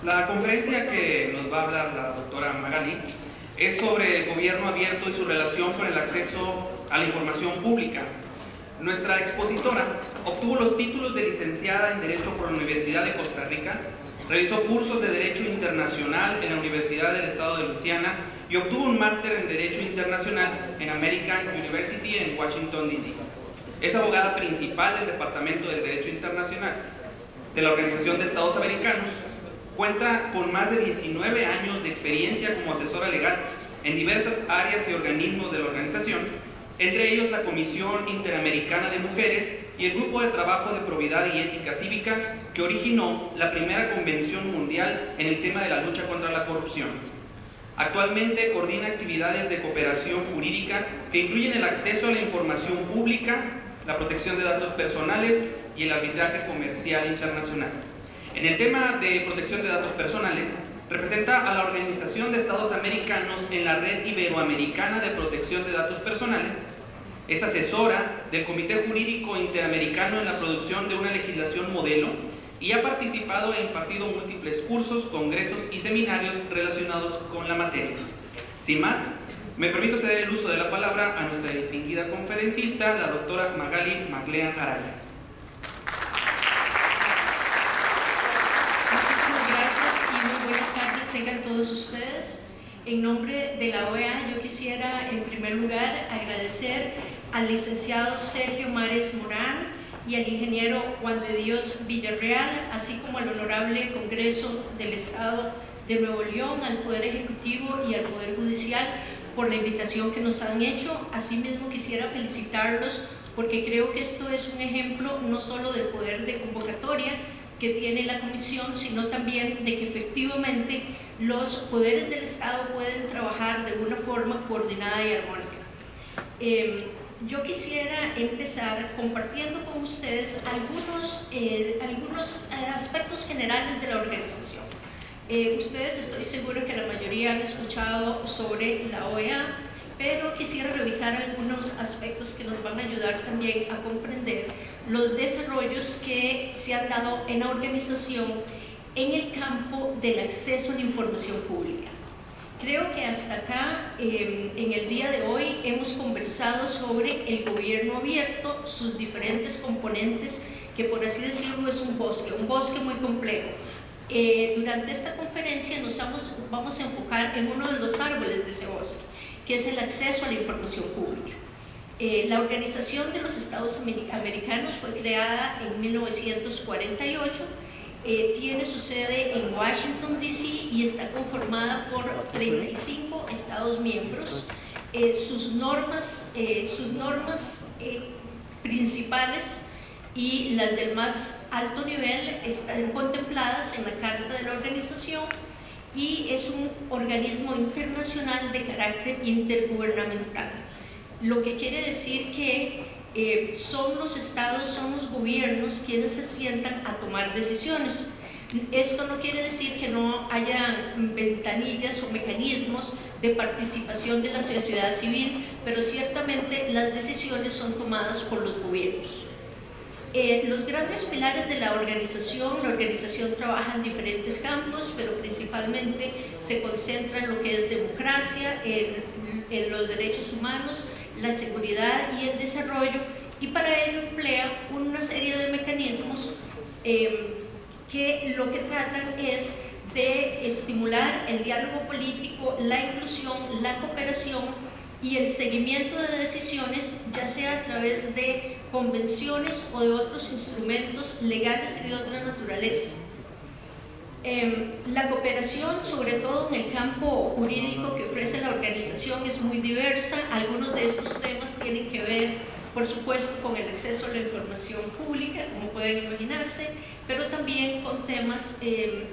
La conferencia que nos va a hablar la doctora Magali es sobre el gobierno abierto y su relación con el acceso a la información pública. Nuestra expositora obtuvo los títulos de licenciada en Derecho por la Universidad de Costa Rica, realizó cursos de Derecho Internacional en la Universidad del Estado de Luisiana y obtuvo un máster en Derecho Internacional en American University en Washington, D.C. Es abogada principal del Departamento de Derecho Internacional de la Organización de Estados Americanos. Cuenta con más de 19 años de experiencia como asesora legal en diversas áreas y organismos de la organización, entre ellos la Comisión Interamericana de Mujeres y el Grupo de Trabajo de Probidad y Ética Cívica que originó la primera convención mundial en el tema de la lucha contra la corrupción. Actualmente coordina actividades de cooperación jurídica que incluyen el acceso a la información pública, la protección de datos personales y el arbitraje comercial internacional. En el tema de protección de datos personales, representa a la Organización de Estados Americanos en la Red Iberoamericana de Protección de Datos Personales, es asesora del Comité Jurídico Interamericano en la producción de una legislación modelo y ha participado e impartido múltiples cursos, congresos y seminarios relacionados con la materia. Sin más, me permito ceder el uso de la palabra a nuestra distinguida conferencista, la doctora Magali Maglean Araya. Tengan todos ustedes. En nombre de la OEA, yo quisiera en primer lugar agradecer al licenciado Sergio Mares Morán y al ingeniero Juan de Dios Villarreal, así como al honorable Congreso del Estado de Nuevo León, al Poder Ejecutivo y al Poder Judicial por la invitación que nos han hecho. Asimismo quisiera felicitarlos porque creo que esto es un ejemplo no solo del poder de convocatoria que tiene la Comisión, sino también de que efectivamente los poderes del Estado pueden trabajar de una forma coordinada y armónica. Yo quisiera empezar compartiendo con ustedes algunos aspectos generales de la organización. Ustedes estoy seguro que la mayoría han escuchado sobre la OEA, pero quisiera revisar algunos aspectos que nos van a ayudar también a comprender los desarrollos que se han dado en la organización en el campo del acceso a la información pública. Creo que hasta acá, en el día de hoy, hemos conversado sobre el gobierno abierto, sus diferentes componentes, que por así decirlo es un bosque muy complejo. Durante esta conferencia nos vamos a enfocar en uno de los árboles de ese bosque, que es el acceso a la información pública. La Organización de los Estados Americanos fue creada en 1948, tiene su sede en Washington, D.C. y está conformada por 35 Estados miembros. Sus normas principales y las del más alto nivel están contempladas en la Carta de la Organización y es un organismo internacional de carácter intergubernamental, lo que quiere decir que son los estados, son los gobiernos quienes se sientan a tomar decisiones. Esto no quiere decir que no haya ventanillas o mecanismos de participación de la sociedad civil, pero ciertamente las decisiones son tomadas por los gobiernos. Los grandes pilares de la organización trabaja en diferentes campos, pero principalmente se concentra en lo que es democracia, en los derechos humanos, la seguridad y el desarrollo, y para ello emplea una serie de mecanismos que lo que tratan es de estimular el diálogo político, la inclusión, la cooperación y el seguimiento de decisiones, ya sea a través de convenciones o de otros instrumentos legales y de otra naturaleza. La cooperación, sobre todo en el campo jurídico que ofrece la organización, es muy diversa. Algunos de estos temas tienen que ver, por supuesto, con el acceso a la información pública, como pueden imaginarse, pero también con temas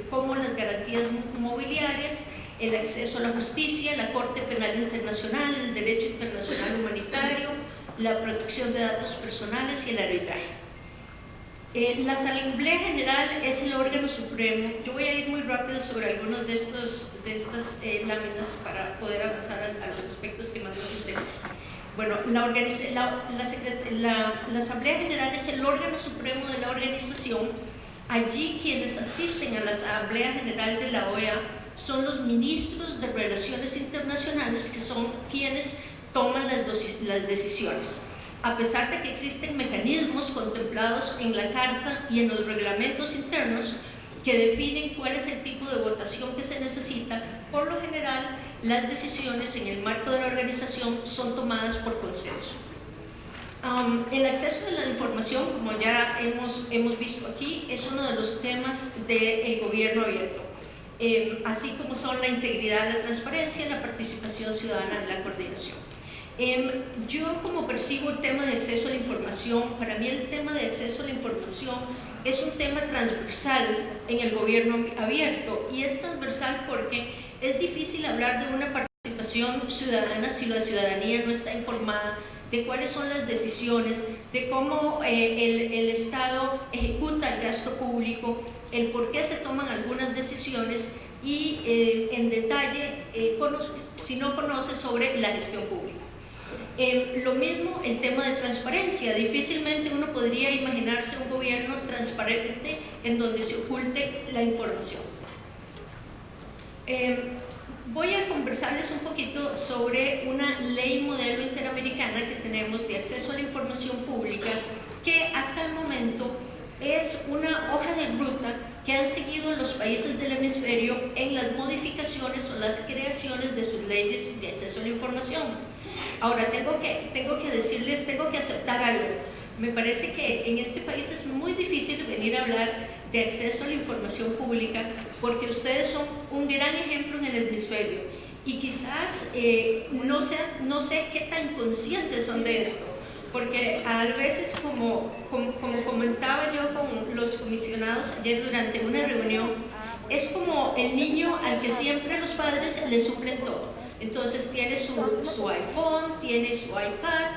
como las garantías mobiliarias, el acceso a la justicia, la Corte Penal Internacional, el derecho internacional humanitario, la protección de datos personales y el arbitraje. La Asamblea General es el órgano supremo. Yo voy a ir muy rápido sobre algunos de estas láminas para poder avanzar a los aspectos que más nos interesan. Bueno, la Asamblea General es el órgano supremo de la organización Allí quienes asisten a la Asamblea General de la OEA son los ministros de Relaciones Internacionales, que son quienes toman las decisiones. A pesar de que existen mecanismos contemplados en la Carta y en los reglamentos internos que definen cuál es el tipo de votación que se necesita, por lo general las decisiones en el marco de la organización son tomadas por consenso. El acceso a la información, como ya hemos visto aquí, es uno de los temas del gobierno abierto, así como son la integridad, la transparencia, la participación ciudadana y la coordinación. Yo, como percibo el tema de acceso a la información, para mí el tema de acceso a la información es un tema transversal en el gobierno abierto, y es transversal porque es difícil hablar de una participación ciudadana si la ciudadanía no está informada de cuáles son las decisiones, de cómo el Estado ejecuta el gasto público, el por qué se toman algunas decisiones y en detalle si no conoce sobre la gestión pública. Lo mismo el tema de transparencia. Difícilmente uno podría imaginarse un gobierno transparente en donde se oculte la información. Voy a conversarles un poquito sobre una ley modelo interamericana que tenemos de acceso a la información pública, que hasta el momento es una hoja de ruta que han seguido los países del hemisferio en las modificaciones o las creaciones de sus leyes de acceso a la información. Ahora, tengo que decirles, tengo que aceptar algo. Me parece que en este país es muy difícil venir a hablar de acceso a la información pública porque ustedes son un gran ejemplo en el hemisferio y quizás no sé qué tan conscientes son de esto, porque a veces, como comentaba yo con los comisionados ayer durante una reunión, es como el niño al que siempre los padres le suplen todo. Entonces tiene su iPhone, tiene su iPad,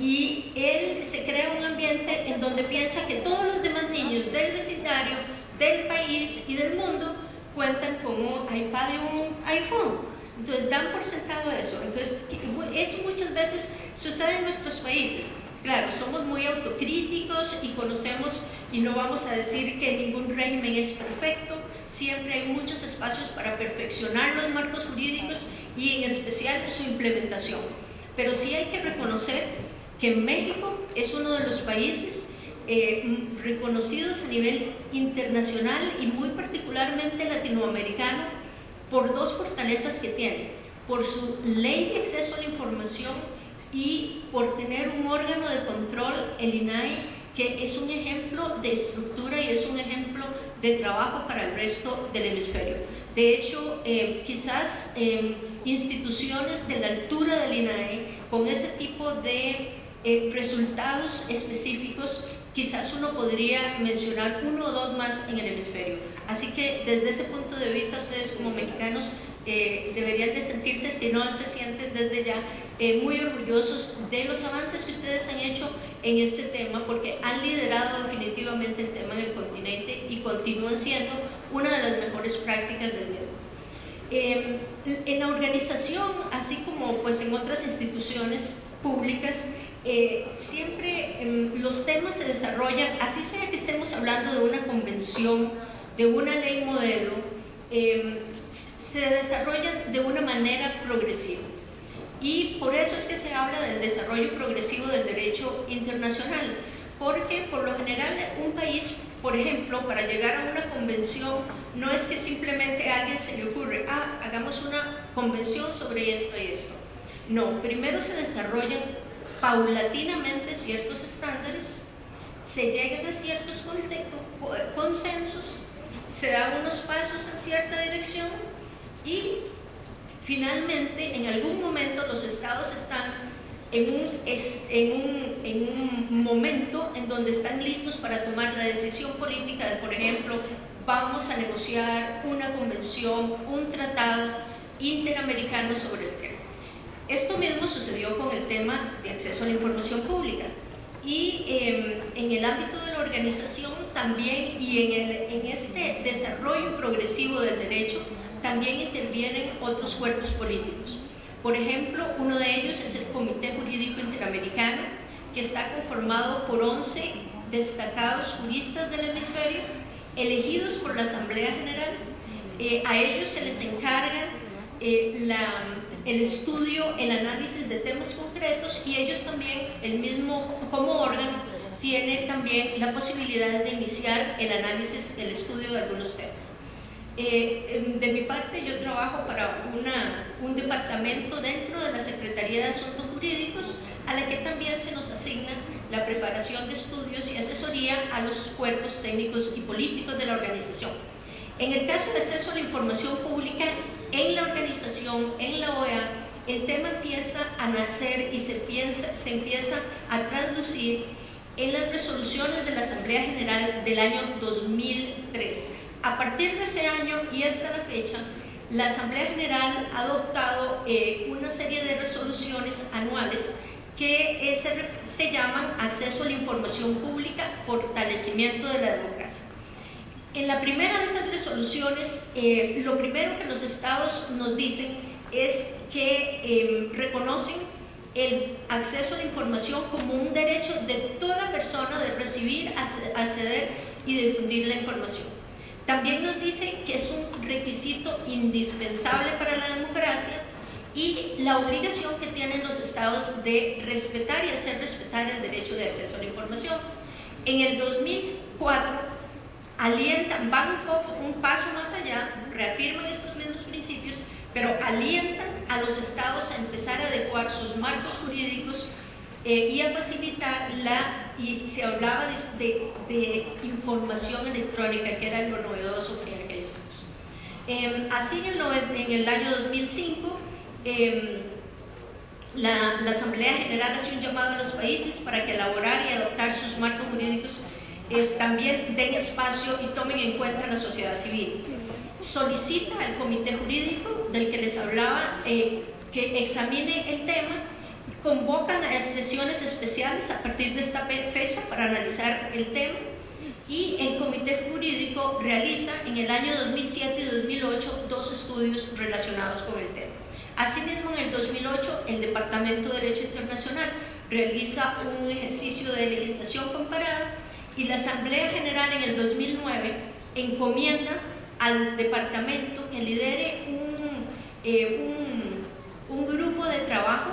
y él se crea un ambiente en donde piensa que todos los demás niños del vecindario, del país y del mundo cuentan con un iPad y un iPhone. Entonces dan por sentado eso. Entonces eso muchas veces sucede en nuestros países. Claro, somos muy autocríticos y conocemos, y no vamos a decir que ningún régimen es perfecto. Siempre hay muchos espacios para perfeccionar los marcos jurídicos y en especial su implementación. Pero sí hay que reconocer que México es uno de los países reconocidos a nivel internacional y muy particularmente latinoamericano por dos fortalezas que tiene: por su ley de acceso a la información y por tener un órgano de control, el INAI, que es un ejemplo de estructura y es un ejemplo de trabajo para el resto del hemisferio. De hecho, quizás instituciones de la altura del INAI, con ese tipo de resultados específicos, quizás uno podría mencionar uno o dos más en el hemisferio. Así que desde ese punto de vista, ustedes como mexicanos deberían de sentirse, si no se sienten desde ya, muy orgullosos de los avances que ustedes han hecho en este tema, porque han liderado definitivamente el tema en el continente y continúan siendo una de las mejores prácticas del mundo. En la organización, así como pues en otras instituciones públicas, siempre los temas se desarrollan, así sea que estemos hablando de una convención, de una ley modelo, se desarrollan de una manera progresiva. Y por eso es que se habla del desarrollo progresivo del derecho internacional, porque por lo general un país, por ejemplo, para llegar a una convención, no es que simplemente a alguien se le ocurre, hagamos una convención sobre esto y esto. No, primero se desarrollan paulatinamente ciertos estándares, se llegan a ciertos consensos, se dan unos pasos en cierta dirección y finalmente en algún momento los estados están en un momento en donde están listos para tomar la decisión política de, por ejemplo, vamos a negociar una convención, un tratado interamericano sobre el tema. Esto mismo sucedió con el tema de acceso a la información pública y en el ámbito de la organización también, y en este desarrollo progresivo del derecho también intervienen otros cuerpos políticos. Por ejemplo, uno de ellos es el Comité Jurídico Interamericano, que está conformado por 11 destacados juristas del hemisferio elegidos por la Asamblea General. A ellos se les encarga el estudio, el análisis de temas concretos, y ellos también, el mismo como órgano, tiene también la posibilidad de iniciar el análisis, el estudio de algunos temas. De mi parte, yo trabajo para un departamento dentro de la Secretaría de Asuntos Jurídicos, a la que también se nos asigna la preparación de estudios y asesoría a los cuerpos técnicos y políticos de la organización. En el caso de acceso a la información pública, en la organización, en la OEA, el tema empieza a nacer y se empieza a traducir en las resoluciones de la Asamblea General del año 2003. A partir de ese año y hasta la fecha, la Asamblea General ha adoptado una serie de resoluciones anuales que se llaman acceso a la información pública, fortalecimiento de la democracia. En la primera de esas resoluciones, lo primero que los estados nos dicen es que reconocen el acceso a la información como un derecho de toda persona de recibir, acceder y difundir la información. También nos dicen que es un requisito indispensable para la democracia y la obligación que tienen los estados de respetar y hacer respetar el derecho de acceso a la información. En el 2004 van un paso más allá, reafirman estos mismos principios, pero alientan a los estados a empezar a adecuar sus marcos jurídicos y a facilitar y se hablaba de información electrónica, que era lo novedoso en aquellos años. Así en el año 2005, la Asamblea General hace un llamado a los países para que elaborar y adoptar sus marcos jurídicos también den espacio y tomen en cuenta la sociedad civil. Solicita al comité jurídico del que les hablaba que examine el tema, convocan a sesiones especiales a partir de esta fecha para analizar el tema, y el comité jurídico realiza en el año 2007 y 2008 2 estudios relacionados con el tema. Asimismo, en el 2008 el Departamento de Derecho Internacional realiza un ejercicio de legislación comparada, y la Asamblea General en el 2009 encomienda al departamento que lidere un grupo de trabajo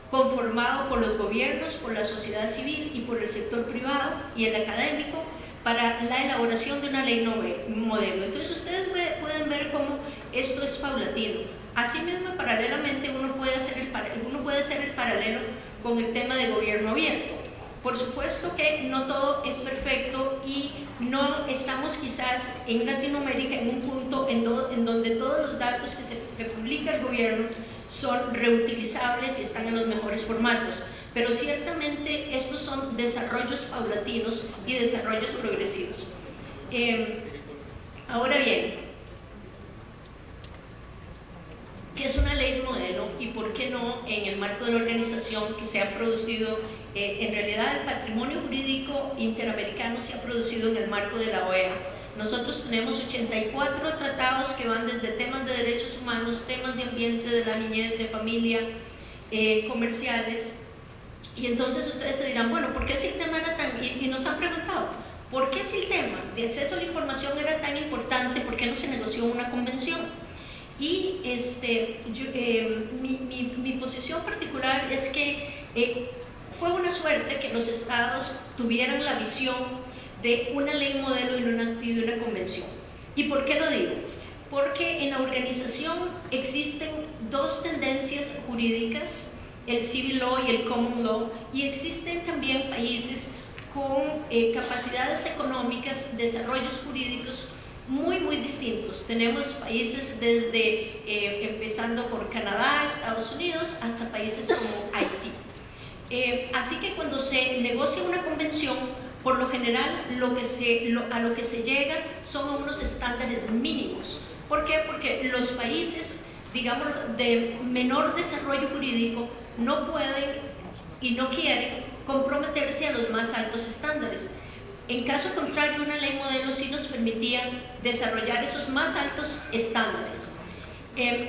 conformado por los gobiernos, por la sociedad civil y por el sector privado y el académico para la elaboración de una ley modelo. Entonces ustedes pueden ver cómo esto es paulatino. Asimismo, paralelamente uno puede hacer el paralelo con el tema de gobierno abierto. Por supuesto que no todo es perfecto y no estamos quizás en Latinoamérica en un punto en donde todos los datos que publica el gobierno son reutilizables y están en los mejores formatos, pero ciertamente estos son desarrollos paulatinos y desarrollos progresivos. Ahora bien, ¿qué es una ley modelo y por qué no en el marco de la organización que se ha producido? En realidad el patrimonio jurídico interamericano se ha producido en el marco de la OEA. Nosotros tenemos 84 tratados que van desde temas de derechos humanos, temas de ambiente, de la niñez, de familia, comerciales. Y entonces ustedes se dirán, bueno, ¿por qué si el tema era tan... Y nos han preguntado, ¿por qué si el tema de acceso a la información era tan importante? ¿Por qué no se negoció una convención? Y mi posición particular es que fue una suerte que los estados tuvieran la visión de una ley modelo y de una convención. ¿Y por qué lo digo? Porque en la organización existen 2 tendencias jurídicas, el civil law y el common law, y existen también países con capacidades económicas, desarrollos jurídicos muy distintos. Tenemos países desde empezando por Canadá, Estados Unidos, hasta países como Haití. Así que cuando se negocia una convención, por lo general a lo que se llega son unos estándares mínimos. ¿Por qué? Porque los países, digamos, de menor desarrollo jurídico no pueden y no quieren comprometerse a los más altos estándares. En caso contrario, una ley modelo sí nos permitía desarrollar esos más altos estándares.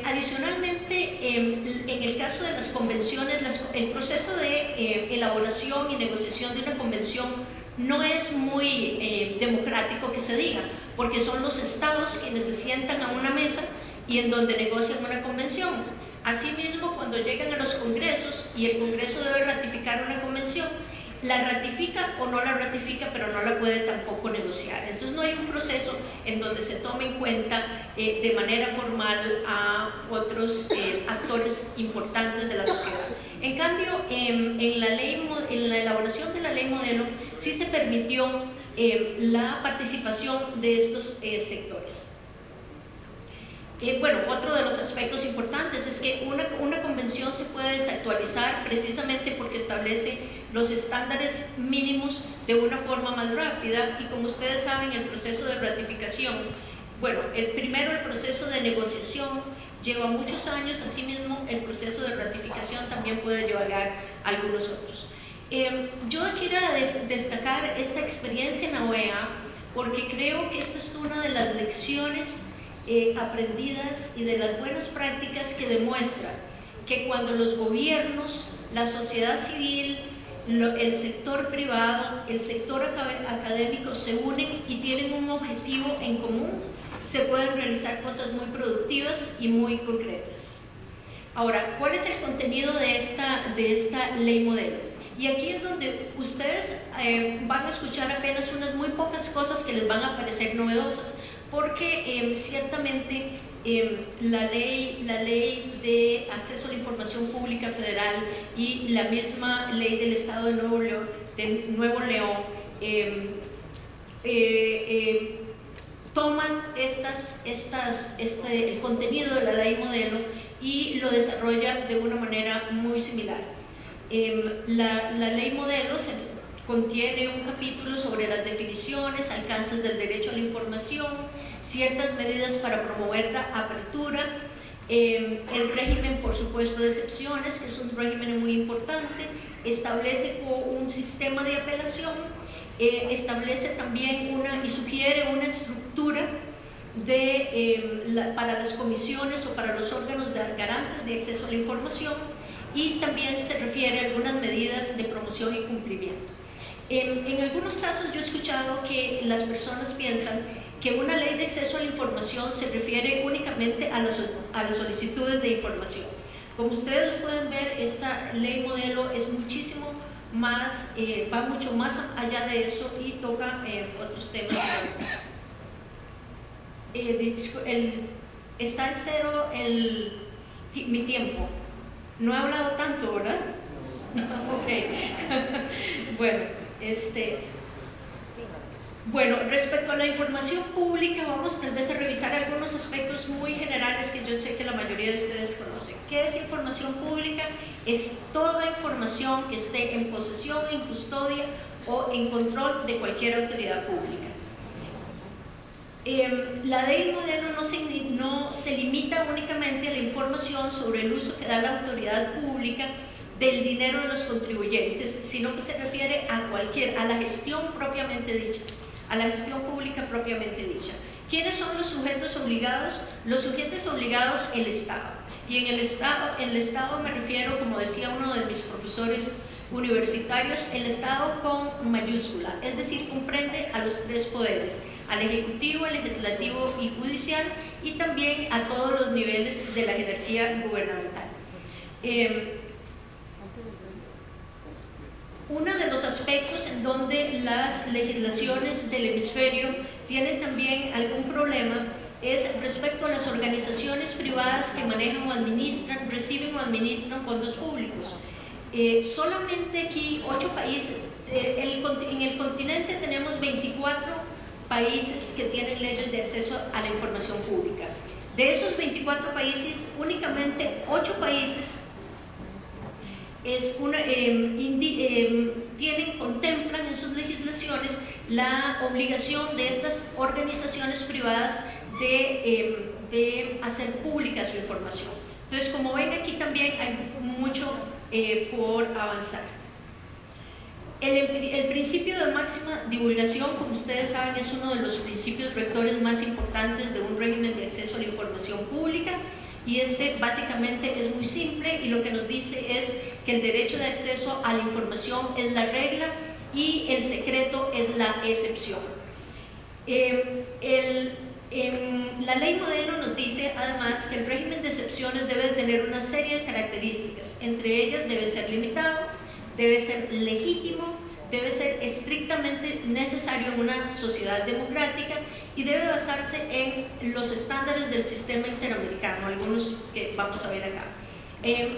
Adicionalmente, en el caso de las convenciones, el proceso de elaboración y negociación de una convención no es muy democrático que se diga, porque son los estados quienes se sientan a una mesa y en donde negocian una convención. Asimismo, cuando llegan a los congresos y el Congreso debe ratificar una convención, la ratifica o no la ratifica, pero no la puede tampoco negociar. Entonces no hay un proceso en donde se tome en cuenta de manera formal a otros actores importantes de la sociedad. En cambio, en la elaboración de la ley modelo sí se permitió la participación de estos sectores. Bueno, otro de los aspectos importantes es que una convención se puede desactualizar precisamente porque establece los estándares mínimos de una forma más rápida, y como ustedes saben, el proceso de ratificación, bueno, primero el proceso de negociación lleva muchos años, asimismo el proceso de ratificación también puede llevar algunos otros. Yo quiero destacar esta experiencia en la OEA porque creo que esta es una de las lecciones aprendidas y de las buenas prácticas que demuestra que cuando los gobiernos, la sociedad civil, el sector privado, el sector académico se unen y tienen un objetivo en común, se pueden realizar cosas muy productivas y muy concretas. Ahora, ¿cuál es el contenido de esta ley modelo? Y aquí es donde ustedes van a escuchar apenas unas muy pocas cosas que les van a parecer novedosas, porque ciertamente la ley de acceso a la información pública federal y la misma ley del Estado de Nuevo León toman el contenido de la ley modelo y lo desarrollan de una manera muy similar. La ley modelo contiene un capítulo sobre las definiciones, alcances del derecho a la información, ciertas medidas para promover la apertura, el régimen, por supuesto, de excepciones, que es un régimen muy importante, establece un sistema de apelación, establece también y sugiere una estructura para las comisiones o para los órganos garantes de acceso a la información, y también se refiere a algunas medidas de promoción y cumplimiento. En algunos casos yo he escuchado que las personas piensan que una ley de acceso a la información se refiere únicamente a las solicitudes de información. Como ustedes pueden ver, esta ley modelo es muchísimo más, va mucho más allá de eso y toca otros temas. Está en cero mi tiempo. No he hablado tanto, ¿verdad? Ok. Bueno, respecto a la información pública, vamos tal vez a revisar algunos aspectos muy generales que yo sé que la mayoría de ustedes conocen. ¿Qué es información pública? Es toda información que esté en posesión, en custodia o en control de cualquier autoridad pública. La ley modelo no se limita únicamente a la información sobre el uso que da la autoridad pública del dinero de los contribuyentes, sino que se refiere a la gestión propiamente dicha, a la gestión pública propiamente dicha. ¿Quiénes son los sujetos obligados? Los sujetos obligados, el Estado. Y en el Estado me refiero, como decía uno de mis profesores universitarios, el Estado con mayúscula, es decir, comprende a los tres poderes, al Ejecutivo, al Legislativo y Judicial, y también a todos los niveles de la jerarquía gubernamental. Uno de los aspectos en donde las legislaciones del hemisferio tienen también algún problema es respecto a las organizaciones privadas que manejan o administran, reciben o administran fondos públicos. Solamente aquí 8 países, en el continente tenemos 24 países que tienen leyes de acceso a la información pública. De esos 24 países, únicamente 8 países contemplan en sus legislaciones la obligación de estas organizaciones privadas de hacer pública su información. Entonces, como ven, aquí también hay mucho por avanzar. El principio de máxima divulgación, como ustedes saben, es uno de los principios rectores más importantes de un régimen de acceso a la información pública, y básicamente es muy simple, y lo que nos dice es que el derecho de acceso a la información es la regla y el secreto es la excepción. La ley modelo nos dice además que el régimen de excepciones debe tener una serie de características. Entre ellas debe ser limitado, debe ser legítimo, debe ser estrictamente necesario en una sociedad democrática y debe basarse en los estándares del sistema interamericano, algunos que vamos a ver acá.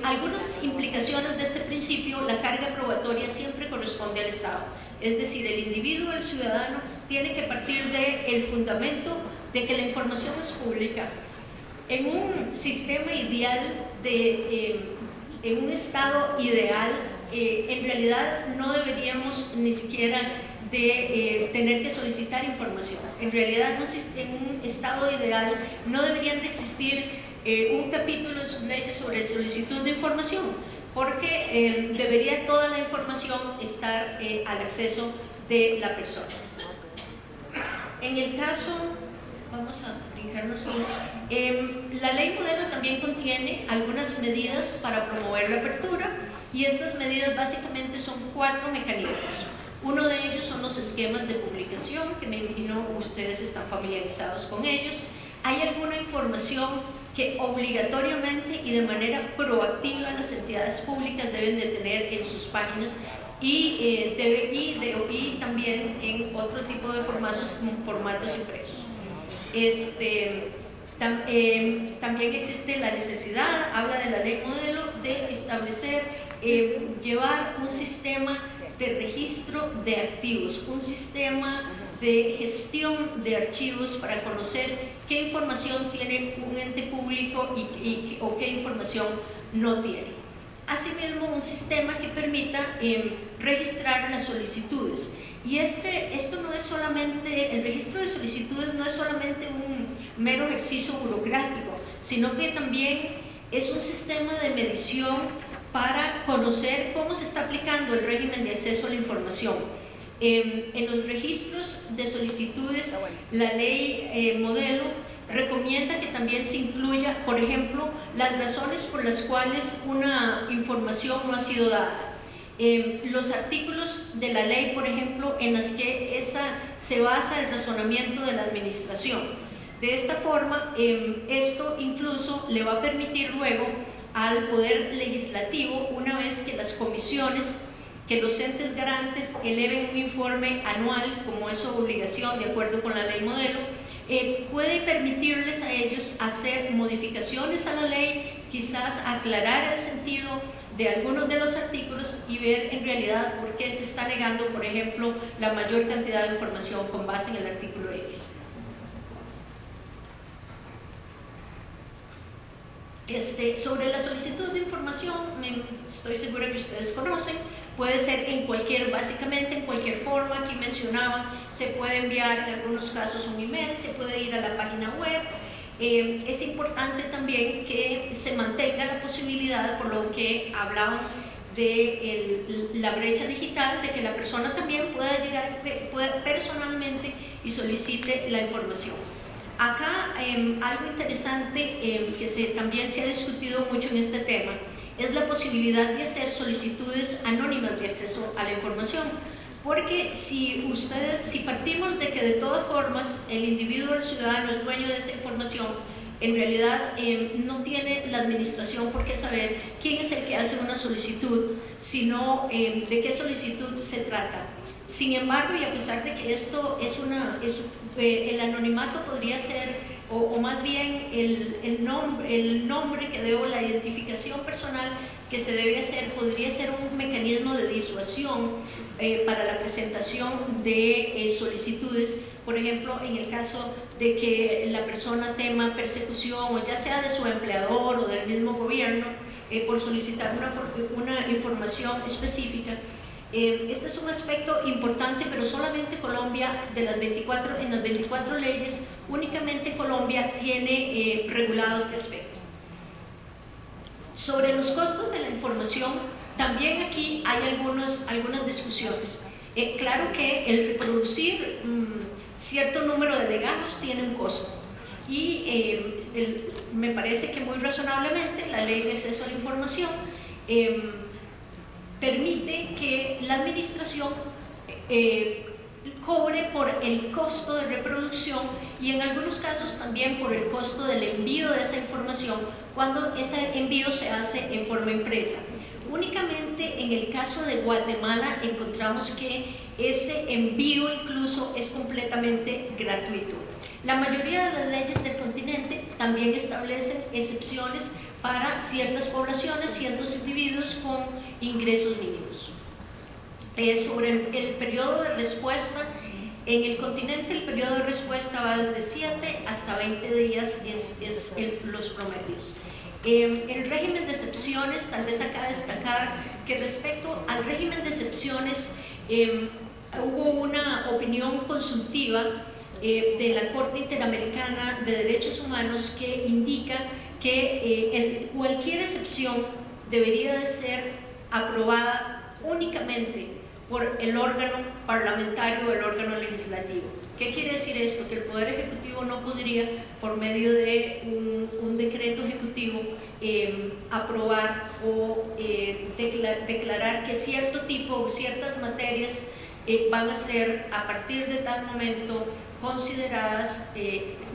Algunas implicaciones de este principio: la carga probatoria siempre corresponde al Estado, es decir, el individuo, el ciudadano, tiene que partir del fundamento de que la información es pública. En un sistema ideal, en un estado ideal, en realidad no deberíamos ni siquiera de tener que solicitar información. En realidad, en un estado ideal no deberían de existir un capítulo de sus leyes sobre solicitud de información, porque debería toda la información estar al acceso de la persona. En el caso, vamos a brincarnos la ley modelo también contiene algunas medidas para promover la apertura, y estas medidas básicamente son 4 mecanismos. Uno de ellos son los esquemas de publicación, que me imagino ustedes están familiarizados con ellos. Hay alguna información que obligatoriamente y de manera proactiva las entidades públicas deben de tener en sus páginas y también en otro tipo de formatos impresos. También existe la necesidad, habla de la ley modelo, de establecer, llevar un sistema de registro de activos, un sistema de gestión de archivos para conocer qué información tiene un ente público o qué información no tiene. Asimismo, un sistema que permita registrar las solicitudes. Y esto no es solamente, el registro de solicitudes no es solamente un mero ejercicio burocrático, sino que también es un sistema de medición para conocer cómo se está aplicando el régimen de acceso a la información. En los registros de solicitudes, la ley modelo recomienda que también se incluya, por ejemplo, las razones por las cuales una información no ha sido dada. Los artículos de la ley, por ejemplo, en las que se basa el razonamiento de la administración. De esta forma, esto incluso le va a permitir luego al Poder Legislativo, una vez que las comisiones, que los entes garantes eleven un informe anual, como es su obligación de acuerdo con la ley modelo, puede permitirles a ellos hacer modificaciones a la ley, quizás aclarar el sentido de algunos de los artículos y ver en realidad por qué se está negando, por ejemplo, la mayor cantidad de información con base en el artículo X. Sobre la solicitud de información, estoy segura que ustedes conocen, puede ser básicamente en cualquier forma. Aquí mencionaba, se puede enviar en algunos casos un email, se puede ir a la página web. Es importante también que se mantenga la posibilidad, por lo que hablábamos de la brecha digital, de que la persona también pueda llegar personalmente y solicite la información. Acá algo interesante que también se ha discutido mucho en este tema es la posibilidad de hacer solicitudes anónimas de acceso a la información, porque si partimos de que de todas formas el individuo, el ciudadano, es dueño de esa información, en realidad no tiene la administración por qué saber quién es el que hace una solicitud, sino de qué solicitud se trata. Sin embargo, y a pesar de que esto el anonimato podría ser, o más bien el nombre que debo, la identificación personal que se debe hacer, podría ser un mecanismo de disuasión para la presentación de solicitudes. Por ejemplo, en el caso de que la persona tema persecución, o ya sea de su empleador o del mismo gobierno, por solicitar una información específica. Este es un aspecto importante, pero solamente Colombia, en las 24 leyes, únicamente Colombia tiene regulado este aspecto. Sobre los costos de la información, también aquí hay algunas discusiones. Claro que el reproducir cierto número de legados tiene un costo, y me parece que muy razonablemente la ley de acceso a la información permite que la administración cobre por el costo de reproducción y en algunos casos también por el costo del envío de esa información cuando ese envío se hace en forma impresa. Únicamente en el caso de Guatemala encontramos que ese envío incluso es completamente gratuito. La mayoría de las leyes del continente también establecen excepciones para ciertas poblaciones, ciertos individuos con ingresos mínimos. Sobre el periodo de respuesta, en el continente el periodo de respuesta va desde 7 hasta 20 días, los promedios. El régimen de excepciones, tal vez acá destacar que respecto al régimen de excepciones hubo una opinión consultiva de la Corte Interamericana de Derechos Humanos que indica que cualquier excepción debería de ser aprobada únicamente por el órgano parlamentario o el órgano legislativo. ¿Qué quiere decir esto? Que el Poder Ejecutivo no podría, por medio de un decreto ejecutivo, aprobar o declarar que cierto tipo o ciertas materias van a ser, a partir de tal momento, consideradas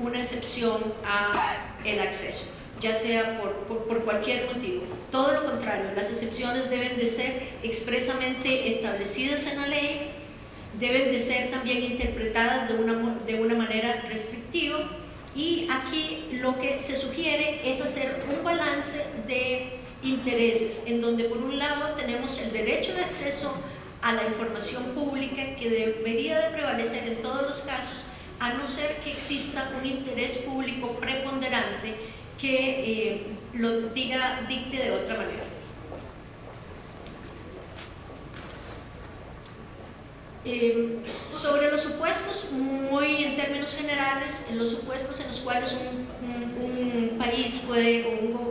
una excepción al acceso, ya sea por cualquier motivo. Todo lo contrario, las excepciones deben de ser expresamente establecidas en la ley, deben de ser también interpretadas de una manera restrictiva, y aquí lo que se sugiere es hacer un balance de intereses, en donde por un lado tenemos el derecho de acceso a la información pública, que debería de prevalecer en todos los casos, a no ser que exista un interés público preponderante que lo dicte de otra manera. Sobre los supuestos, muy en términos generales, los supuestos en los cuales un país puede o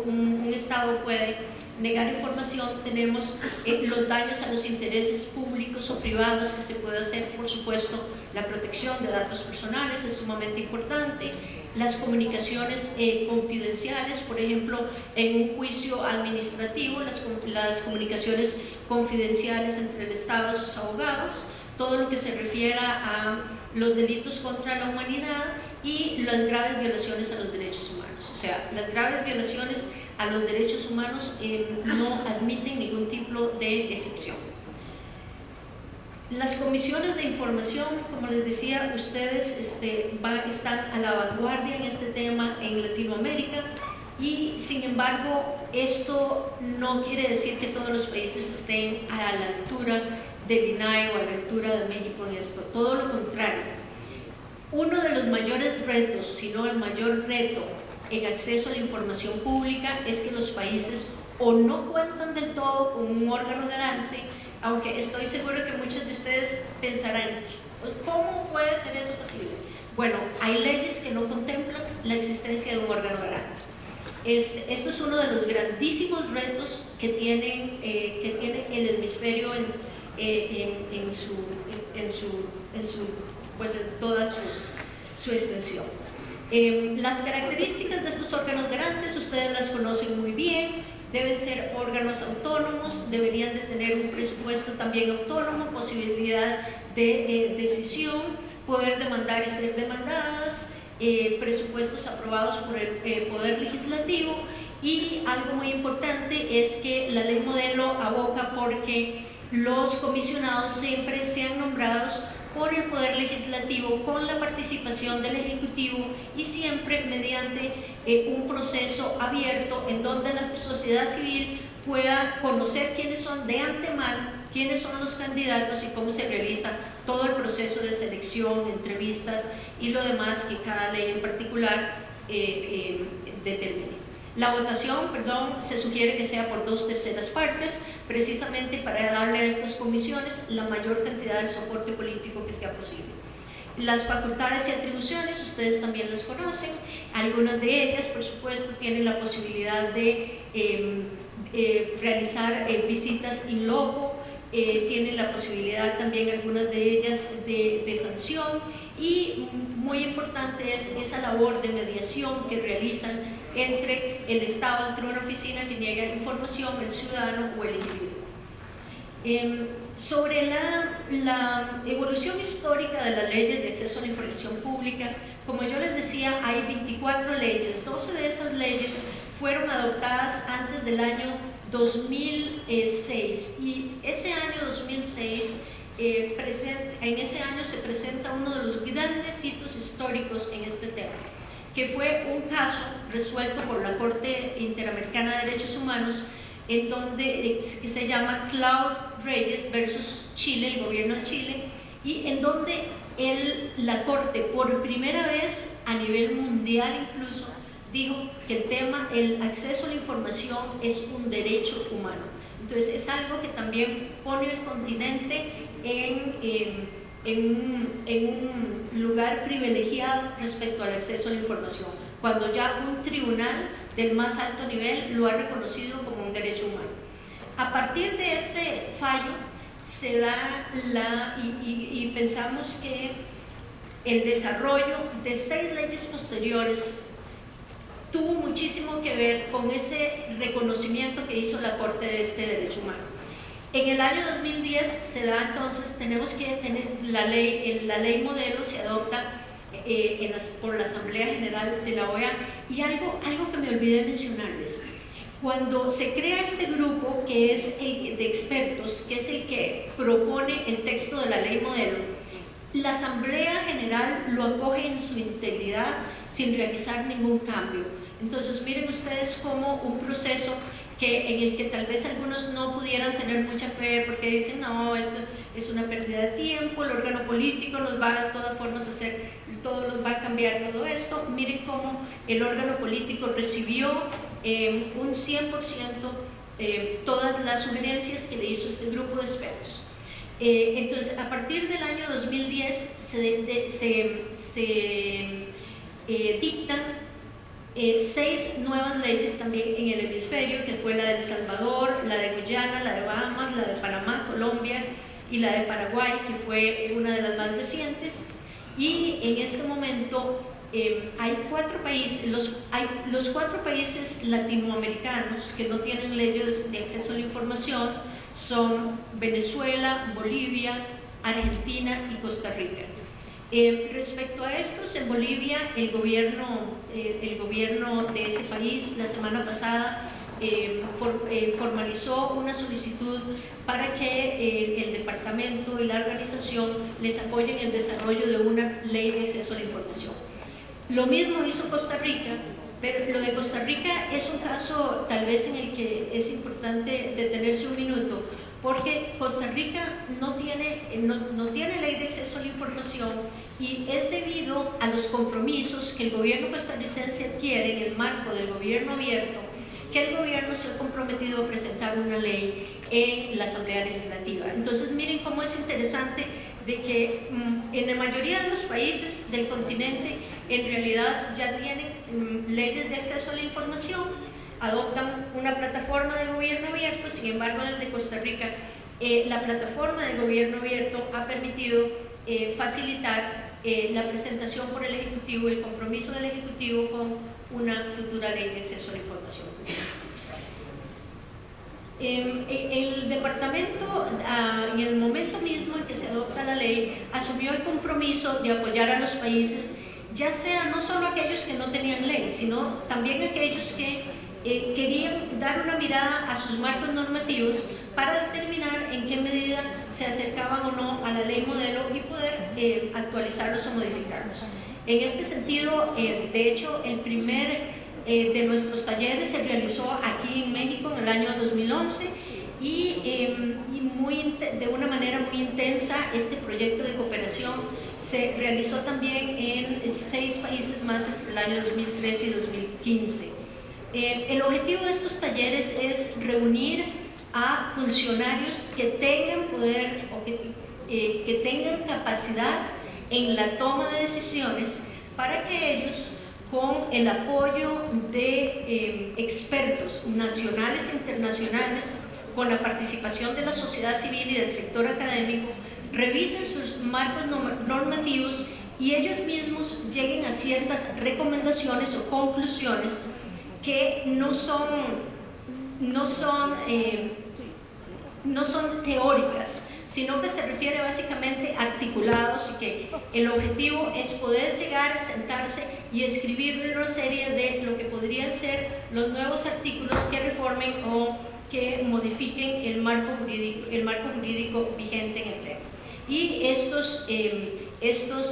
un Estado puede negar información, tenemos los daños a los intereses públicos o privados que se puede hacer. Por supuesto, la protección de datos personales es sumamente importante, las comunicaciones confidenciales, por ejemplo, en un juicio administrativo, las comunicaciones confidenciales entre el Estado y sus abogados, todo lo que se refiera a los delitos contra la humanidad y las graves violaciones a los derechos humanos. O sea, las graves violaciones a los derechos humanos no admiten ningún tipo de excepción. Las comisiones de información, como les decía, ustedes están a la vanguardia en este tema en Latinoamérica, y sin embargo esto no quiere decir que todos los países estén a la altura del INAE o a la altura de México en esto, todo lo contrario. Uno de los mayores retos, si no el mayor reto en acceso a la información pública, es que los países o no cuentan del todo con un órgano garante, aunque estoy seguro que muchos de ustedes pensarán, ¿cómo puede ser eso posible? Bueno, hay leyes que no contemplan la existencia de un órgano garante. Esto es uno de los grandísimos retos que tiene el hemisferio pues en toda su extensión. Las características de estos órganos garantes ustedes las conocen muy bien. Deben ser órganos autónomos, deberían de tener un presupuesto también autónomo, posibilidad de decisión, poder demandar y ser demandadas, presupuestos aprobados por el Poder Legislativo, y algo muy importante es que la ley modelo aboca porque los comisionados siempre sean nombrados por el Poder Legislativo con la participación del Ejecutivo y siempre mediante un proceso abierto en donde la sociedad civil pueda conocer quiénes son de antemano, quiénes son los candidatos y cómo se realiza todo el proceso de selección, entrevistas y lo demás que cada ley en particular determine. La votación, se sugiere que sea por 2/3 partes, precisamente para darle a estas comisiones la mayor cantidad de soporte político que sea posible. Las facultades y atribuciones, ustedes también las conocen. Algunas de ellas, por supuesto, tienen la posibilidad de realizar visitas in loco, tienen la posibilidad también, algunas de ellas, de sanción, y muy importante es esa labor de mediación que realizan entre el Estado, entre una oficina que niega información, el ciudadano o el individuo. Sobre la evolución histórica de las leyes de acceso a la información pública, como yo les decía, hay 24 leyes. 12 de esas leyes fueron adoptadas antes del año 2006, y ese año 2006, en ese año se presenta uno de los grandes hitos históricos en este tema, que fue un caso resuelto por la Corte Interamericana de Derechos Humanos, en donde que se llama Claude Reyes versus Chile, el gobierno de Chile, y en donde la Corte, por primera vez a nivel mundial incluso, dijo que el acceso a la información es un derecho humano. Entonces es algo que también pone el continente en un lugar privilegiado respecto al acceso a la información, cuando ya un tribunal del más alto nivel lo ha reconocido como un derecho humano. A partir de ese fallo se da y pensamos que el desarrollo de 6 leyes posteriores tuvo muchísimo que ver con ese reconocimiento que hizo la Corte de este derecho humano. En el año 2010 se da entonces, tenemos que tener la ley modelo, se adopta por la Asamblea General de la OEA, y algo que me olvidé mencionarles. Cuando se crea este grupo que es de expertos, que es el que propone el texto de la ley modelo, la Asamblea General lo acoge en su integridad sin realizar ningún cambio. Entonces miren ustedes como un proceso en el que tal vez algunos no pudieran tener mucha fe porque dicen no, esto es una pérdida de tiempo, el órgano político nos va de todas formas a hacer, nos va a cambiar todo esto. Miren cómo el órgano político recibió un 100% todas las sugerencias que le hizo este grupo de expertos. Entonces a partir del año 2010 se dictan 6 nuevas leyes también en el hemisferio, que fue la de El Salvador, la de Guyana, la de Bahamas, la de Panamá, Colombia y la de Paraguay, que fue una de las más recientes. Y en este momento hay 4 países, los 4 países latinoamericanos que no tienen leyes de acceso a la información son Venezuela, Bolivia, Argentina y Costa Rica. Respecto a estos, en Bolivia el gobierno de ese país la semana pasada formalizó una solicitud para que el departamento y la organización les apoyen el desarrollo de una ley de acceso a la información. Lo mismo hizo Costa Rica, pero lo de Costa Rica es un caso tal vez en el que es importante detenerse un minuto, porque Costa Rica no tiene ley de acceso a la información, y es debido a los compromisos que el gobierno costarricense adquiere en el marco del gobierno abierto, que el gobierno se ha comprometido a presentar una ley en la Asamblea Legislativa. Entonces miren cómo es interesante de que en la mayoría de los países del continente en realidad ya tienen leyes de acceso a la información, adoptan una plataforma de gobierno abierto. Sin embargo, en el de Costa Rica la plataforma de gobierno abierto ha permitido facilitar la presentación por el Ejecutivo, el compromiso del Ejecutivo con una futura ley de acceso a la información. El departamento, en el momento mismo en que se adopta la ley, asumió el compromiso de apoyar a los países, ya sea no solo aquellos que no tenían ley, sino también aquellos que querían dar una mirada a sus marcos normativos para determinar en qué medida se acercaban o no a la ley modelo y poder actualizarlos o modificarlos. En este sentido, de hecho, el primer de nuestros talleres se realizó aquí en México en el año 2011 y de una manera muy intensa. Este proyecto de cooperación se realizó también en 6 países más entre el año 2013 y 2015. El objetivo de estos talleres es reunir a funcionarios que tengan poder o que tengan capacidad en la toma de decisiones, para que ellos, con el apoyo de expertos nacionales e internacionales, con la participación de la sociedad civil y del sector académico, revisen sus marcos normativos y ellos mismos lleguen a ciertas recomendaciones o conclusiones que no son no son teóricas, sino que se refiere básicamente a articulados, y que el objetivo es poder llegar a sentarse y escribir una serie de lo que podrían ser los nuevos artículos que reformen o que modifiquen el marco jurídico vigente en el tema. Y estos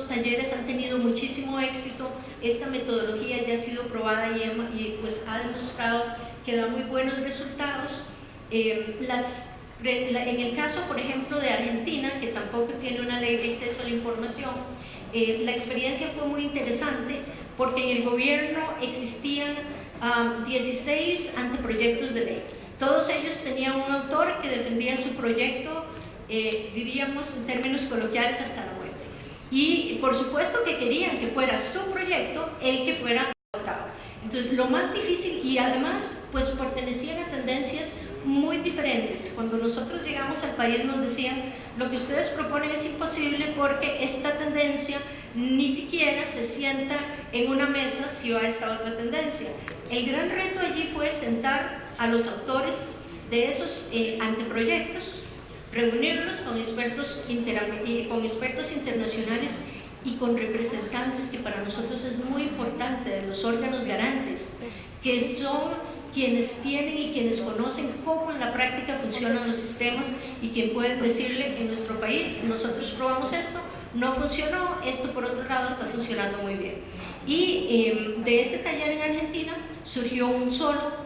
talleres han tenido muchísimo éxito. Esta metodología ya ha sido probada y pues ha demostrado que da muy buenos resultados. En el caso, por ejemplo, de Argentina, que tampoco tiene una ley de acceso a la información, la experiencia fue muy interesante porque en el gobierno existían 16 anteproyectos de ley. Todos ellos tenían un autor que defendía su proyecto, diríamos en términos coloquiales, hasta la muerte. Y por supuesto que querían que fuera su proyecto el que fuera votado. Entonces, lo más difícil, y además pues pertenecían a tendencias muy diferentes. Cuando nosotros llegamos al país nos decían: lo que ustedes proponen es imposible porque esta tendencia ni siquiera se sienta en una mesa si va a esta otra tendencia. El gran reto allí fue sentar a los autores de esos anteproyectos, reunirlos con expertos internacionales y con representantes, que para nosotros es muy importante, de los órganos garantes, que son quienes tienen y quienes conocen cómo en la práctica funcionan los sistemas, y quien pueden decirle: en nuestro país nosotros probamos esto, no funcionó, esto por otro lado está funcionando muy bien. Y de ese taller en Argentina surgió un solo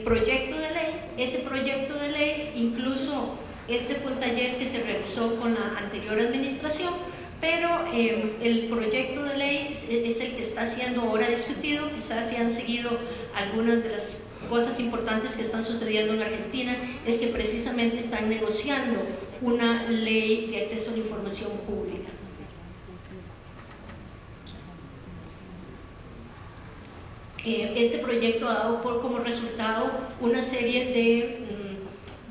proyecto de ley. Ese proyecto de ley, incluso este fue un taller que se realizó con la anterior administración, pero el proyecto de ley es el que está siendo ahora discutido. Quizás si han seguido algunas de las cosas importantes que están sucediendo en Argentina, es que precisamente están negociando una ley de acceso a la información pública. Este proyecto ha dado como resultado una serie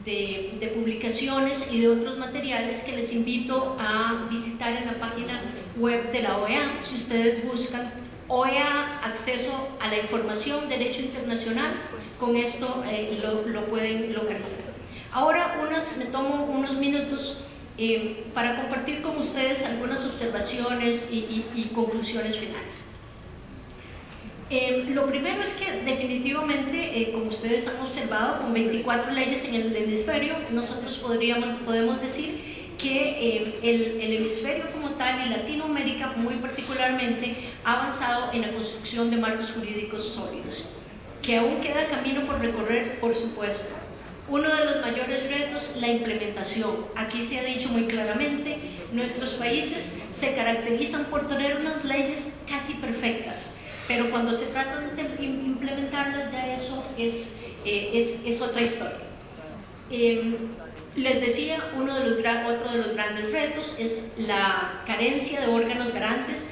de publicaciones y de otros materiales que les invito a visitar en la página web de la OEA. Si ustedes buscan OEA, acceso a la información, derecho internacional, con esto lo pueden localizar. Ahora me tomo unos minutos para compartir con ustedes algunas observaciones y conclusiones finales. Lo primero es que definitivamente, como ustedes han observado, con 24 leyes en el hemisferio, nosotros podemos decir que el hemisferio como tal, y Latinoamérica muy particularmente, ha avanzado en la construcción de marcos jurídicos sólidos, que aún queda camino por recorrer, por supuesto. Uno de los mayores retos, la implementación. Aquí se ha dicho muy claramente, nuestros países se caracterizan por tener unas leyes casi perfectas, pero cuando se trata de implementarlas, ya eso es otra historia. Les decía, otro de los grandes retos es la carencia de órganos garantes,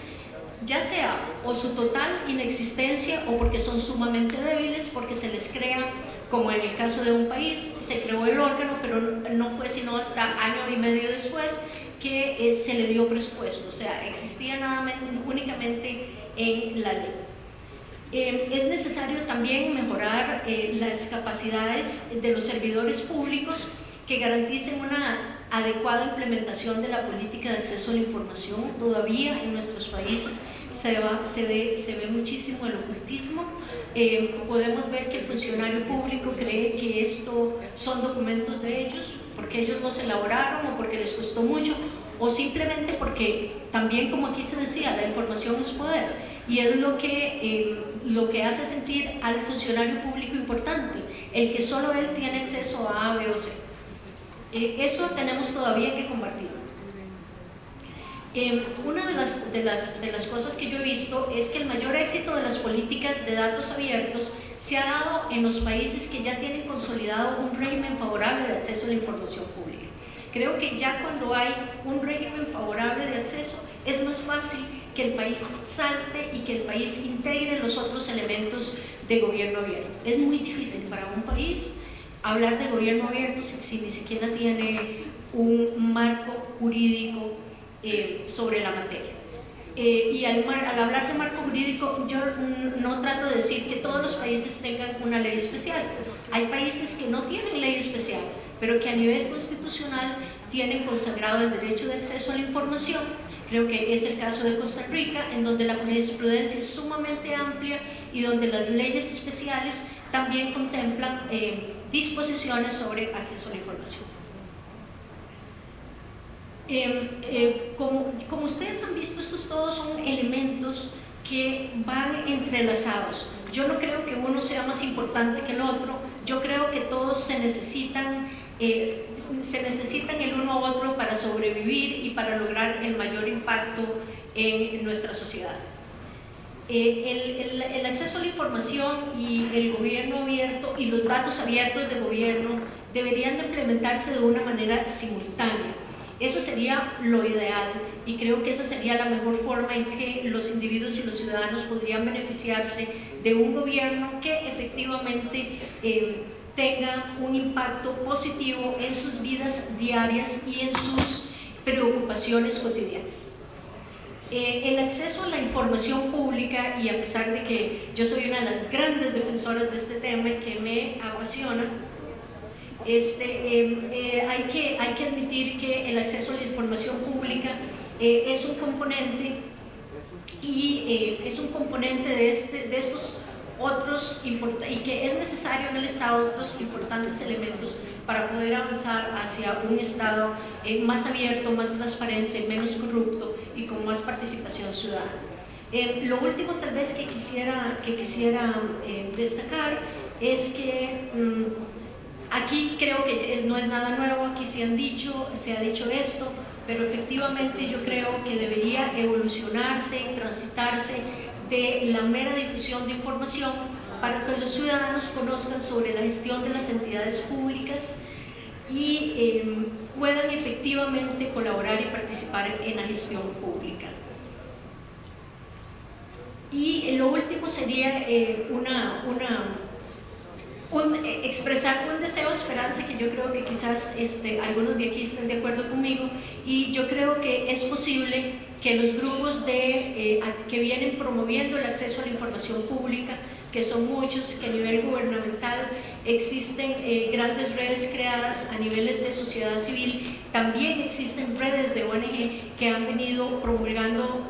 ya sea o su total inexistencia, o porque son sumamente débiles, porque se les crea, como en el caso de un país, se creó el órgano, pero no fue sino hasta año y medio después que se le dio presupuesto, o sea, existía únicamente en la ley. Es necesario también mejorar las capacidades de los servidores públicos que garanticen una adecuada implementación de la política de acceso a la información. Todavía en nuestros países se ve muchísimo el ocultismo. Podemos ver que el funcionario público cree que esto son documentos de ellos, porque ellos los elaboraron o porque les costó mucho, o simplemente porque también, como aquí se decía, la información es poder, y es lo que hace sentir al funcionario público importante, el que solo él tiene acceso a A, B o C. Eso tenemos todavía que combatir. Una de las cosas que yo he visto es que el mayor éxito de las políticas de datos abiertos se ha dado en los países que ya tienen consolidado un régimen favorable de acceso a la información pública. Creo que ya cuando hay un régimen favorable de acceso, es más fácil que el país salte y que el país integre los otros elementos de gobierno abierto. Es muy difícil para un país hablar de gobierno abierto si ni siquiera tiene un marco jurídico sobre la materia. Y al hablar de marco jurídico, yo no trato de decir que todos los países tengan una ley especial. Hay países que no tienen ley especial, pero que a nivel constitucional tienen consagrado el derecho de acceso a la información. Creo que es el caso de Costa Rica, en donde la jurisprudencia es sumamente amplia y donde las leyes especiales también contemplan disposiciones sobre acceso a la información. Como ustedes han visto, estos todos son elementos que van entrelazados. Yo no creo que uno sea más importante que el otro, yo creo que todos se necesitan el uno a otro para sobrevivir y para lograr el mayor impacto en nuestra sociedad. El acceso a la información y el gobierno abierto y los datos abiertos de gobierno deberían de implementarse de una manera simultánea. Eso sería lo ideal y creo que esa sería la mejor forma en que los individuos y los ciudadanos podrían beneficiarse de un gobierno que efectivamente tenga un impacto positivo en sus vidas diarias y en sus preocupaciones cotidianas. El acceso a la información pública, y a pesar de que yo soy una de las grandes defensoras de este tema y que me apasiona, hay que admitir que el acceso a la información pública es un componente de estos otros y que es necesario en el Estado otros importantes elementos para poder avanzar hacia un Estado más abierto, más transparente, menos corrupto y con más participación ciudadana. Lo último tal vez que quisiera destacar es que aquí creo que no es nada nuevo, aquí se ha dicho esto, pero efectivamente yo creo que debería evolucionarse y transitarse de la mera difusión de información para que los ciudadanos conozcan sobre la gestión de las entidades públicas y puedan efectivamente colaborar y participar en la gestión pública. Y lo último sería expresar un deseo, esperanza, que yo creo que quizás algunos de aquí estén de acuerdo conmigo, y yo creo que es posible que los grupos que vienen promoviendo el acceso a la información pública, que son muchos, que a nivel gubernamental existen grandes redes creadas a niveles de sociedad civil, también existen redes de ONG que han venido promulgando,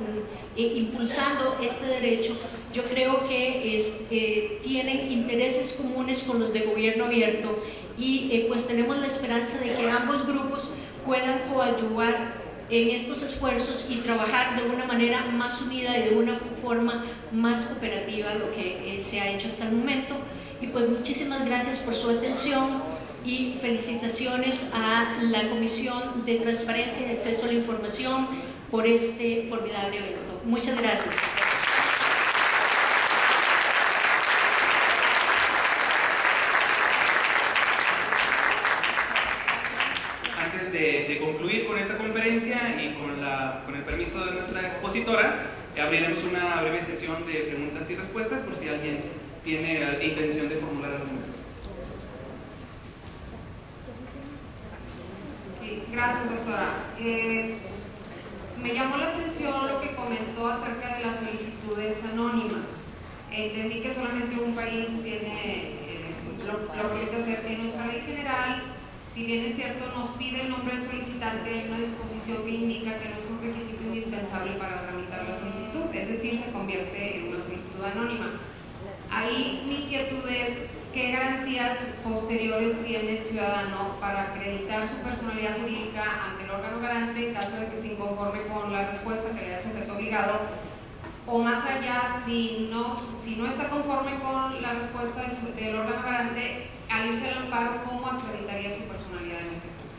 impulsando este derecho. Yo creo que tienen intereses comunes con los de gobierno abierto y pues tenemos la esperanza de que ambos grupos puedan coadyuvar en estos esfuerzos y trabajar de una manera más unida y de una forma más cooperativa lo que se ha hecho hasta el momento. Y pues muchísimas gracias por su atención y felicitaciones a la Comisión de Transparencia y Acceso a la Información por este formidable evento. Muchas gracias. De concluir con esta conferencia y con el permiso de nuestra expositora, abriremos una breve sesión de preguntas y respuestas por si alguien tiene intención de formular alguna. Sí, gracias, doctora. Me llamó la atención lo que comentó acerca de las solicitudes anónimas. Entendí que solamente un país tiene lo que es hacer en nuestra ley general. Si bien es cierto, nos pide el nombre del solicitante, hay una disposición que indica que no es un requisito indispensable para tramitar la solicitud, es decir, se convierte en una solicitud anónima. Ahí mi inquietud es qué garantías posteriores tiene el ciudadano para acreditar su personalidad jurídica ante el órgano garante en caso de que se inconforme con la respuesta que le da sujeto obligado, o más allá, si no está conforme con la respuesta del órgano garante, al irse al amparo, ¿cómo acreditaría su personalidad en este caso?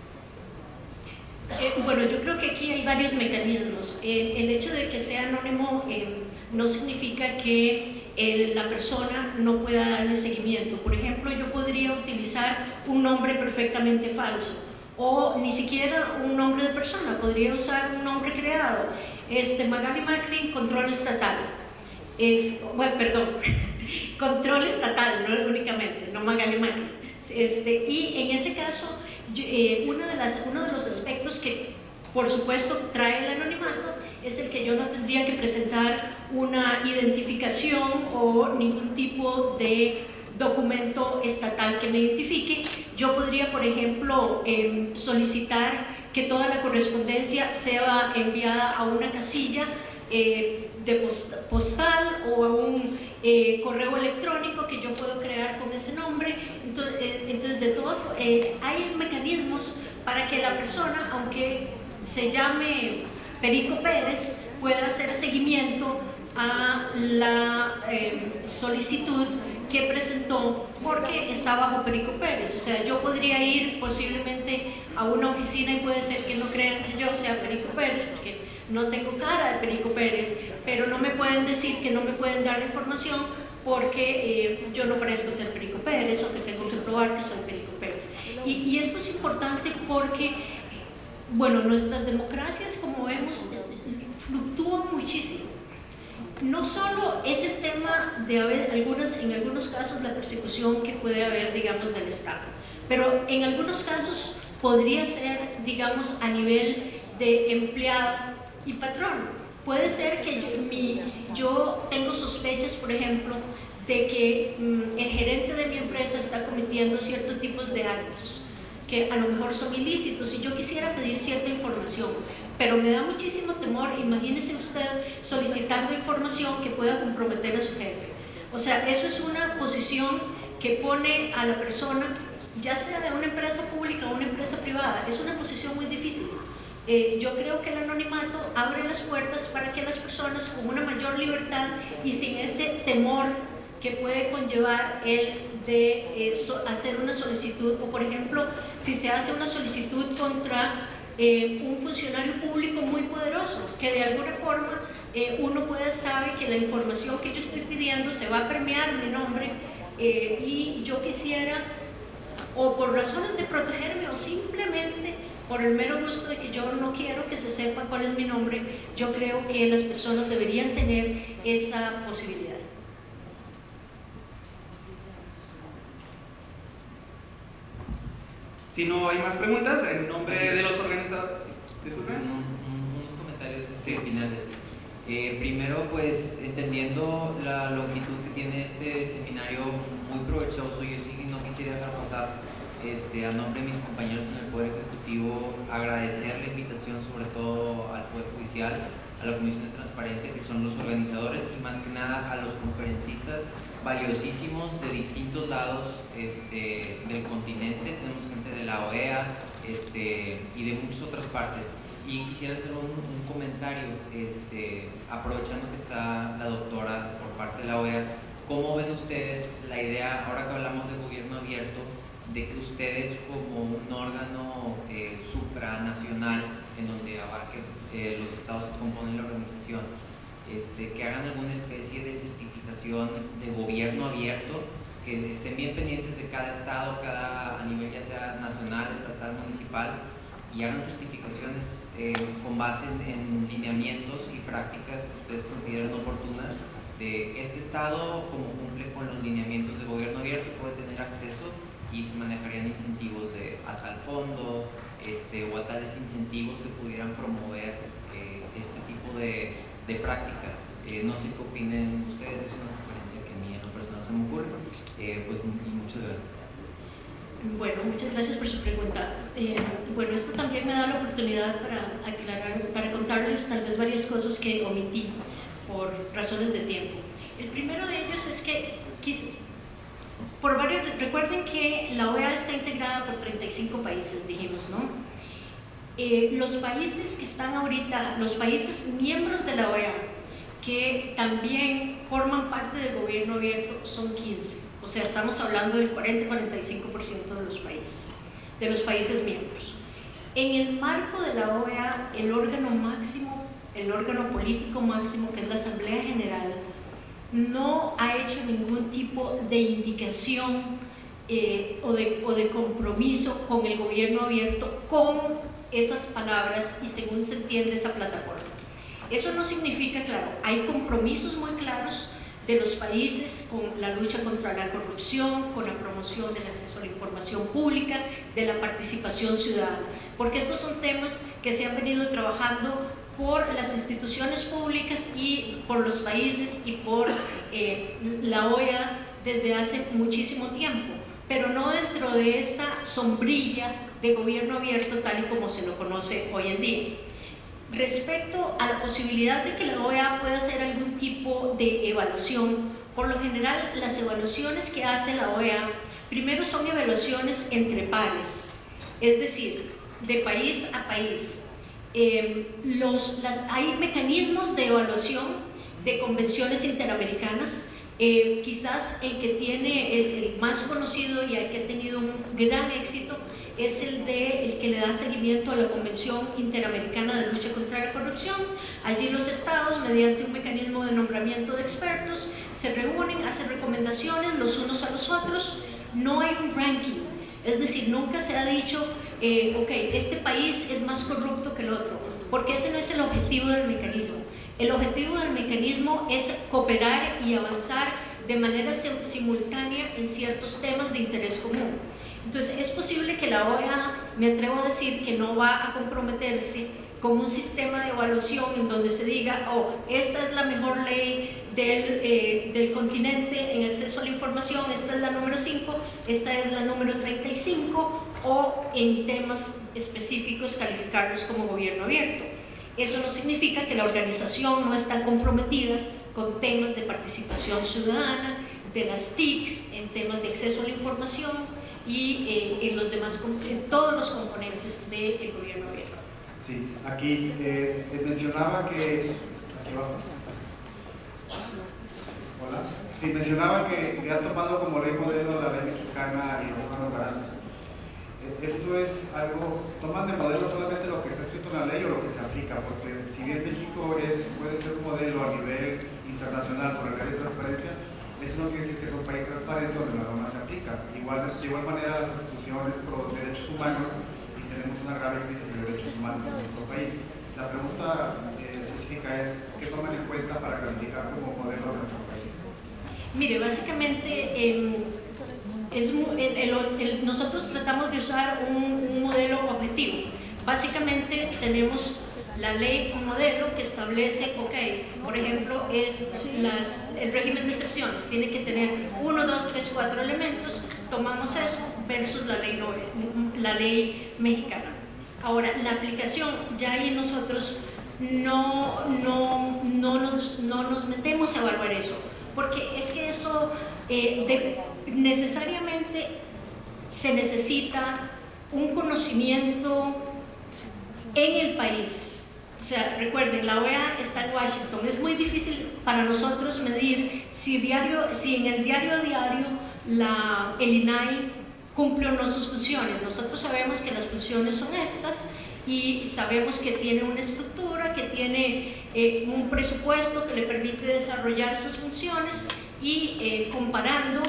Bueno, yo creo que aquí hay varios mecanismos. El hecho de que sea anónimo no significa que la persona no pueda darle seguimiento. Por ejemplo, yo podría utilizar un nombre perfectamente falso o ni siquiera un nombre de persona, podría usar un nombre creado. Magali Macri, control estatal. Control estatal, no únicamente, no Magali Macri. Y en ese caso, uno de los aspectos que por supuesto trae el anonimato es el que yo no tendría que presentar una identificación o ningún tipo de documento estatal que me identifique, Yo podría, por ejemplo, solicitar que toda la correspondencia sea enviada a una casilla de postal o a un correo electrónico que yo puedo crear con ese nombre. Entonces de todo, hay mecanismos para que la persona, aunque se llame Perico Pérez, pueda hacer seguimiento a la solicitud que presentó porque está bajo Perico Pérez. O sea, yo podría ir posiblemente a una oficina y puede ser que no crean que yo sea Perico Pérez porque no tengo cara de Perico Pérez, pero no me pueden decir que no me pueden dar la información porque yo no parezco ser Perico Pérez o que tengo que probar que soy Perico Pérez. Y esto es importante porque, bueno, nuestras democracias, como vemos, fluctúan muchísimo. No solo es el tema de haber en algunos casos la persecución que puede haber, digamos, del Estado, pero en algunos casos podría ser, digamos, a nivel de empleado y patrón. Puede ser que yo tengo sospechas, por ejemplo, de que el gerente de mi empresa está cometiendo ciertos tipos de actos que a lo mejor son ilícitos y yo quisiera pedir cierta información, pero me da muchísimo temor. Imagínese usted solicitando información que pueda comprometer a su jefe. O sea, eso es una posición que pone a la persona, ya sea de una empresa pública o una empresa privada, es una posición muy difícil. Yo creo que el anonimato abre las puertas para que las personas con una mayor libertad y sin ese temor que puede conllevar el de hacer una solicitud, o por ejemplo, si se hace una solicitud contra un funcionario público muy poderoso, que de alguna forma uno sabe que la información que yo estoy pidiendo se va a premiar mi nombre, y yo quisiera, o por razones de protegerme o simplemente por el mero gusto de que yo no quiero que se sepa cuál es mi nombre, yo creo que las personas deberían tener esa posibilidad. Si no hay más preguntas, en nombre de los organizadores, disculpen. Unos comentarios finales. Primero, pues, entendiendo la longitud que tiene este seminario, muy provechoso, yo sí no quisiera dejar pasar, a nombre de mis compañeros en el Poder Ejecutivo, agradecer la invitación, sobre todo al Poder Judicial, a la Comisión de Transparencia, que son los organizadores, y más que nada a los conferencistas valiosísimos de distintos lados del continente. Tenemos gente de la OEA y de muchas otras partes. Y quisiera hacer un comentario, aprovechando que está la doctora por parte de la OEA. ¿Cómo ven ustedes la idea, ahora que hablamos de gobierno abierto, de que ustedes como un órgano supranacional en donde abarque los estados que componen la organización, que hagan alguna especie de certificación de gobierno abierto, que estén bien pendientes de cada estado, a nivel ya sea nacional, estatal, municipal, y hagan certificaciones con base en lineamientos y prácticas que ustedes consideren oportunas de este estado, como cumple con los lineamientos de gobierno abierto, puede tener acceso y se manejarían incentivos a tal fondo o a tales incentivos que pudieran promover este tipo de prácticas. No sé qué opinen ustedes, es una sugerencia que a mí en lo personal se me ocurre. Y muchas gracias. Bueno, muchas gracias por su pregunta. Bueno, esto también me da la oportunidad para aclarar, para contarles tal vez varias cosas que omití por razones de tiempo. El primero de ellos es que recuerden que la OEA está integrada por 35 países, dijimos, ¿no? Los países que están ahorita, los países miembros de la OEA, que también forman parte del gobierno abierto, son 15. O sea, estamos hablando del 40-45% de los países miembros. En el marco de la OEA, el órgano máximo, el órgano político máximo, que es la Asamblea General, no ha hecho ningún tipo de indicación o de compromiso con el gobierno abierto con esas palabras y según se entiende esa plataforma. Eso no significa, claro, hay compromisos muy claros de los países con la lucha contra la corrupción, con la promoción del acceso a la información pública, de la participación ciudadana, porque estos son temas que se han venido trabajando por las instituciones públicas y por los países y por la OEA desde hace muchísimo tiempo. pero no dentro de esa sombrilla de gobierno abierto tal y como se lo conoce hoy en día. Respecto a la posibilidad de que la OEA pueda hacer algún tipo de evaluación, por lo general las evaluaciones que hace la OEA primero son evaluaciones entre pares, es decir, de país a país. Hay mecanismos de evaluación de convenciones interamericanas. Quizás el que tiene el más conocido y el que ha tenido un gran éxito es el que le da seguimiento a la Convención Interamericana de Lucha contra la Corrupción. Allí los estados, mediante un mecanismo de nombramiento de expertos, se reúnen, hacen recomendaciones los unos a los otros. No hay un ranking, es decir, nunca se ha dicho, ok, este país es más corrupto que el otro, porque ese no es el objetivo del mecanismo. El objetivo del mecanismo es cooperar y avanzar de manera simultánea en ciertos temas de interés común. Entonces, es posible que la OEA, me atrevo a decir, que no va a comprometerse con un sistema de evaluación en donde se diga, oh, esta es la mejor ley del continente en acceso a la información, esta es la número 5, esta es la número 35, o en temas específicos calificarlos como gobierno abierto. Eso no significa que la organización no está comprometida con temas de participación ciudadana, de las TICs, en temas de acceso a la información y en todos los componentes del gobierno abierto. Sí, aquí mencionaba que... Aquí abajo. Hola. Sí, mencionaba que ha tomado como ley modelo la ley mexicana y los órganos garantes. Esto es algo, toman de modelo solamente lo que está escrito en la ley o lo que se aplica, porque si bien México puede ser un modelo a nivel internacional sobre la ley de transparencia, eso no quiere decir que es un país transparente donde la norma se aplica. De igual manera, las instituciones pro derechos humanos, y tenemos una grave crisis de derechos humanos en nuestro país. La pregunta específica es, ¿qué toman en cuenta para calificar como modelo de nuestro país? Mire, básicamente nosotros tratamos de usar un modelo objetivo. Básicamente tenemos la ley modelo que establece, ok, por ejemplo, el régimen de excepciones tiene que tener 1, 2, 3, 4 elementos, tomamos eso versus la ley mexicana. Ahora, la aplicación, ya ahí nosotros no nos metemos a evaluar eso, porque es que eso necesariamente se necesita un conocimiento en el país. O sea, recuerden, la OEA está en Washington. Es muy difícil para nosotros medir si en el diario a diario el INAI cumple o no sus funciones. Nosotros sabemos que las funciones son estas y sabemos que tiene una estructura, que tiene un presupuesto que le permite desarrollar sus funciones y comparando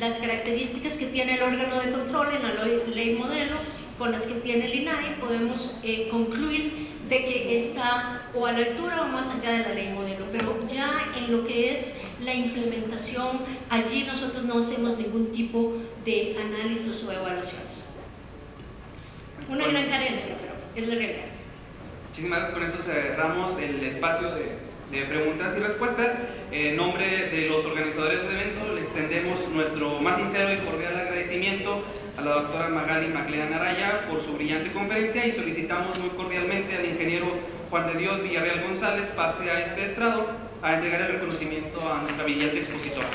las características que tiene el órgano de control en la ley modelo con las que tiene el INAI, podemos concluir de que está o a la altura o más allá de la ley modelo, pero ya en lo que es la implementación, allí nosotros no hacemos ningún tipo de análisis o evaluaciones. Una gran carencia, pero es la realidad. Muchísimas gracias. Con esto cerramos el espacio de preguntas y respuestas. En nombre de los organizadores del evento, le extendemos nuestro más sincero y cordial agradecimiento a la doctora Magali MacLean Araya por su brillante conferencia y solicitamos muy cordialmente al ingeniero Juan de Dios Villarreal González pase a este estrado a entregar el reconocimiento a nuestra brillante expositora.